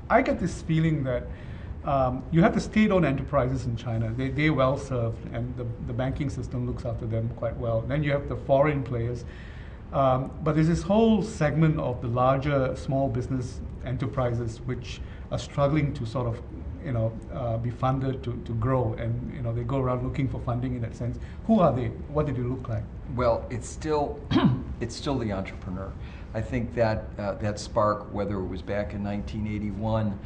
I get this feeling that you have the state-owned enterprises in China. They're well served, and the banking system looks after them quite well. Then you have the foreign players. But there's this whole segment of the larger small business enterprises which are struggling to sort of, be funded to grow, and they go around looking for funding in that sense. Who are they? What do they look like? Well, it's still it's still the entrepreneur. I think that that spark, whether it was back in 1981,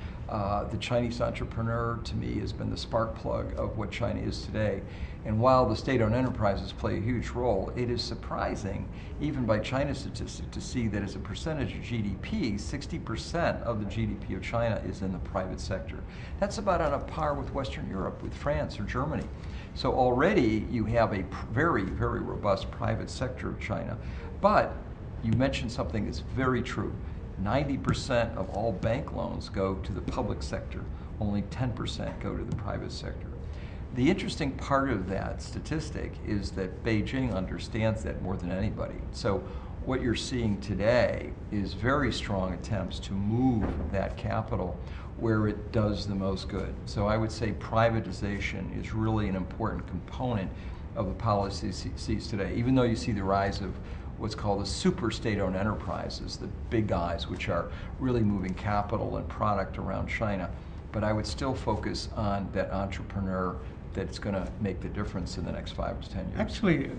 the Chinese entrepreneur to me has been the spark plug of what China is today. And while the state-owned enterprises play a huge role, it is surprising, even by China's statistic, to see that as a percentage of GDP, 60% of the GDP of China is in the private sector. That's about on a par with Western Europe, with France or Germany. So already you have a very, very robust private sector of China. But you mentioned something that's very true. 90% of all bank loans go to the public sector. Only 10% go to the private sector. The interesting part of that statistic is that Beijing understands that more than anybody. So what you're seeing today is very strong attempts to move that capital where it does the most good. So I would say privatization is really an important component of the policies today, even though you see the rise of what's called the super state-owned enterprises, the big guys, which are really moving capital and product around China. But I would still focus on that entrepreneur that's going to make the difference in the next 5 to 10 years. Actually,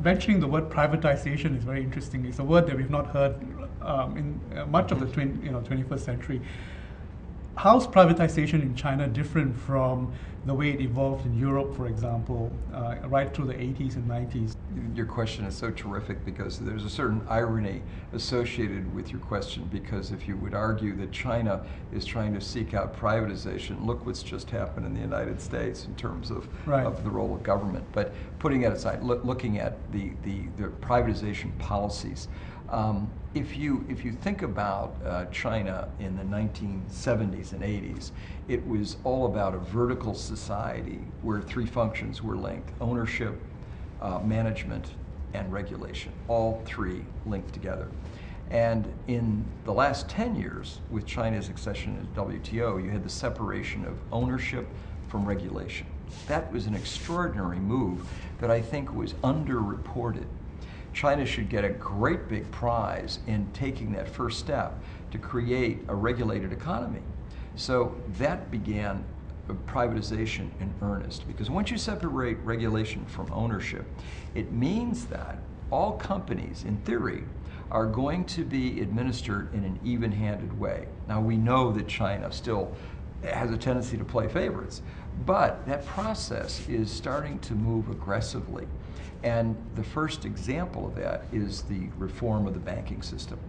mentioning the word privatization is very interesting. It's a word that we've not heard in much of the 21st century. How's privatization in China different from the way it evolved in Europe, for example, right through the 80s and 90s? Your question is so terrific because there's a certain irony associated with your question, because if you would argue that China is trying to seek out privatization, look what's just happened in the United States in terms of, right, of the role of government. But putting that aside, looking at the privatization policies, if you think about China in the 1970s and 80s, it was all about a vertical society where three functions were linked: ownership, management, and regulation. All three linked together. And in the last 10 years, with China's accession to WTO, you had the separation of ownership from regulation. That was an extraordinary move that I think was underreported. China should get a great big prize in taking that first step to create a regulated economy. So that began privatization in earnest, because once you separate regulation from ownership, it means that all companies, in theory, are going to be administered in an even-handed way. Now, we know that China still has a tendency to play favorites, but that process is starting to move aggressively. And the first example of that is the reform of the banking system.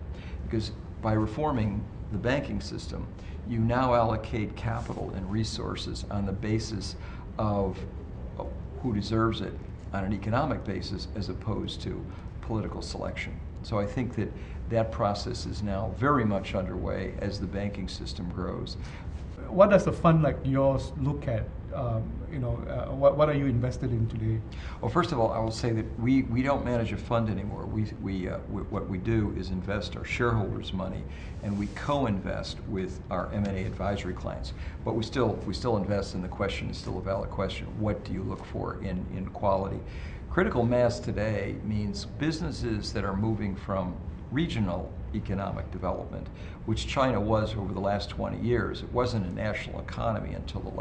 Because by reforming the banking system, you now allocate capital and resources on the basis of who deserves it on an economic basis as opposed to political selection. So I think that that process is now very much underway as the banking system grows. What does a fund like yours look at? What are you invested in today? Well, first of all, I will say that we don't manage a fund anymore. What we do is invest our shareholders' money, and we co-invest with our M&A advisory clients. But we still invest, and the question is still a valid question. What do you look for in quality? Critical mass today means businesses that are moving from regional economic development, which China was over the last 20 years. It wasn't a national economy until the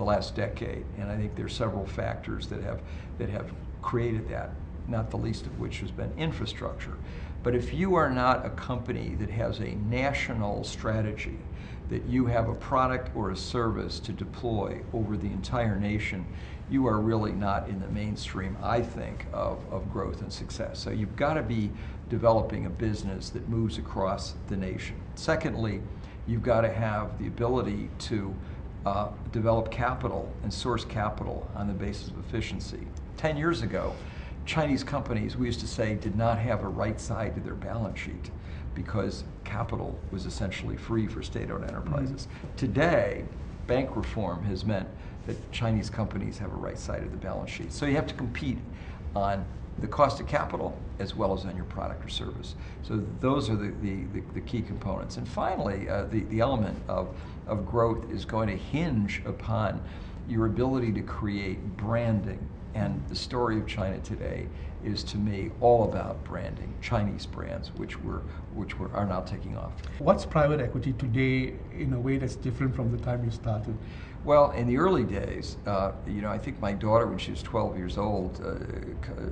last decade, and I think there's several factors that have created that, not the least of which has been infrastructure. But if you are not a company that has a national strategy, that you have a product or a service to deploy over the entire nation, you are really not in the mainstream, I think, of growth and success. So you've got to be developing a business that moves across the nation. Secondly, you've got to have the ability to develop capital and source capital on the basis of efficiency. 10 years ago, Chinese companies, we used to say, did not have a right side to their balance sheet because capital was essentially free for state-owned enterprises. Mm-hmm. Today, bank reform has meant that Chinese companies have a right side of the balance sheet. So you have to compete on the cost of capital as well as on your product or service. So those are the key components. And finally, the element of growth is going to hinge upon your ability to create branding. And the story of China today is, to me, all about branding, Chinese brands, which are now taking off. What's private equity today in a way that's different from the time you started? Well, in the early days, I think my daughter, when she was 12 years old,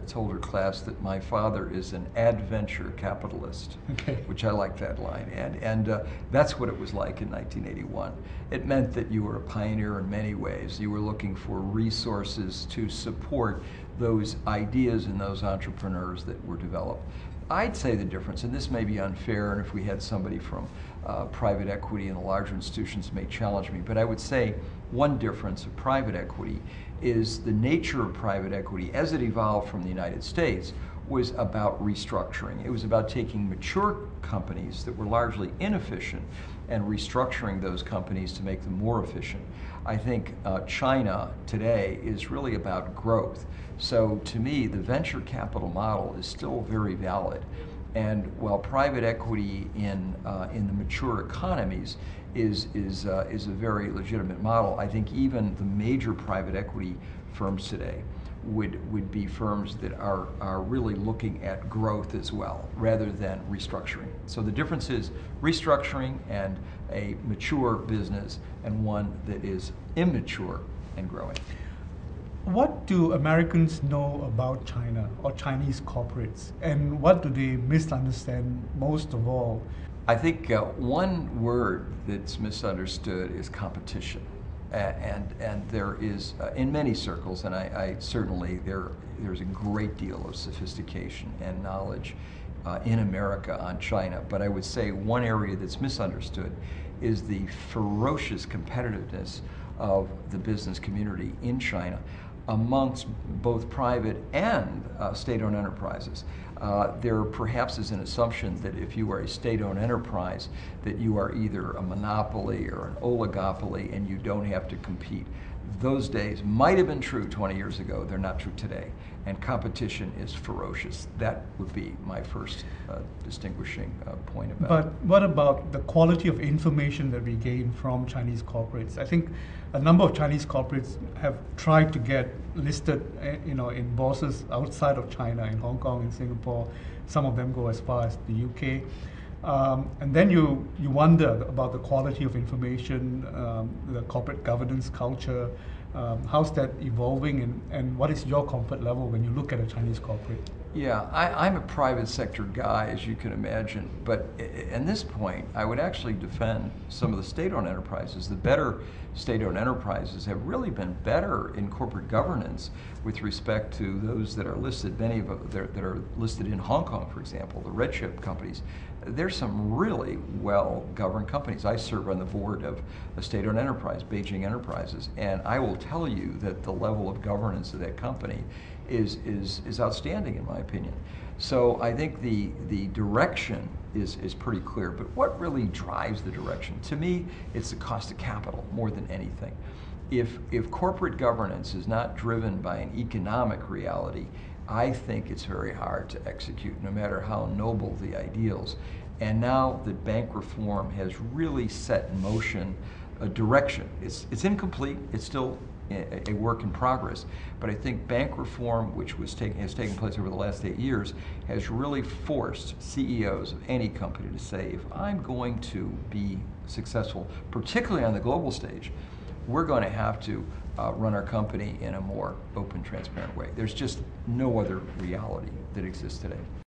told her class that my father is an adventure capitalist, Okay. which I like that line. And that's what it was like in 1981. It meant that you were a pioneer in many ways. You were looking for resources to support those ideas and those entrepreneurs that were developed. I'd say the difference, and this may be unfair, and if we had somebody from private equity and the larger institutions may challenge me, but I would say one difference of private equity is the nature of private equity as it evolved from the United States was about restructuring. It was about taking mature companies that were largely inefficient and restructuring those companies to make them more efficient. I think China today is really about growth. So to me, the venture capital model is still very valid. And while private equity in the mature economies is a very legitimate model, I think even the major private equity firms today would be firms that are really looking at growth as well, rather than restructuring. So the difference is restructuring and a mature business and one that is immature and growing. What do Americans know about China or Chinese corporates, and what do they misunderstand most of all? I think one word that's misunderstood is competition. And there is, in many circles, and I certainly, there's a great deal of sophistication and knowledge in America on China. But I would say one area that's misunderstood is the ferocious competitiveness of the business community in China amongst both private and state-owned enterprises. There perhaps is an assumption that if you are a state-owned enterprise, that you are either a monopoly or an oligopoly and you don't have to compete. Those days might have been true 20 years ago. They're not true today. And competition is ferocious. That would be my first distinguishing point about it. But what about the quality of information that we gain from Chinese corporates? I think a number of Chinese corporates have tried to get listed, in bourses outside of China, in Hong Kong, in Singapore. Some of them go as far as the UK. And then you wonder about the quality of information, the corporate governance culture. How's that evolving, and what is your comfort level when you look at a Chinese corporate? Yeah, I'm a private sector guy, as you can imagine, but at this point, I would actually defend some of the state-owned enterprises. The better state-owned enterprises have really been better in corporate governance with respect to those that are listed, many of them that are listed in Hong Kong, for example, the red chip companies. There's some really well-governed companies. I serve on the board of a state-owned enterprise, Beijing Enterprises, and I will tell you that the level of governance of that company is outstanding, in my opinion. So I think the direction is pretty clear, but what really drives the direction? To me, it's the cost of capital more than anything. If corporate governance is not driven by an economic reality, I think it's very hard to execute, no matter how noble the ideals. And now that bank reform has really set in motion a direction, it's incomplete, it's still a work in progress, but I think bank reform, which has taken place over the last 8 years, has really forced CEOs of any company to say, if I'm going to be successful, particularly on the global stage, we're going to have to run our company in a more open, transparent way. There's just no other reality that exists today.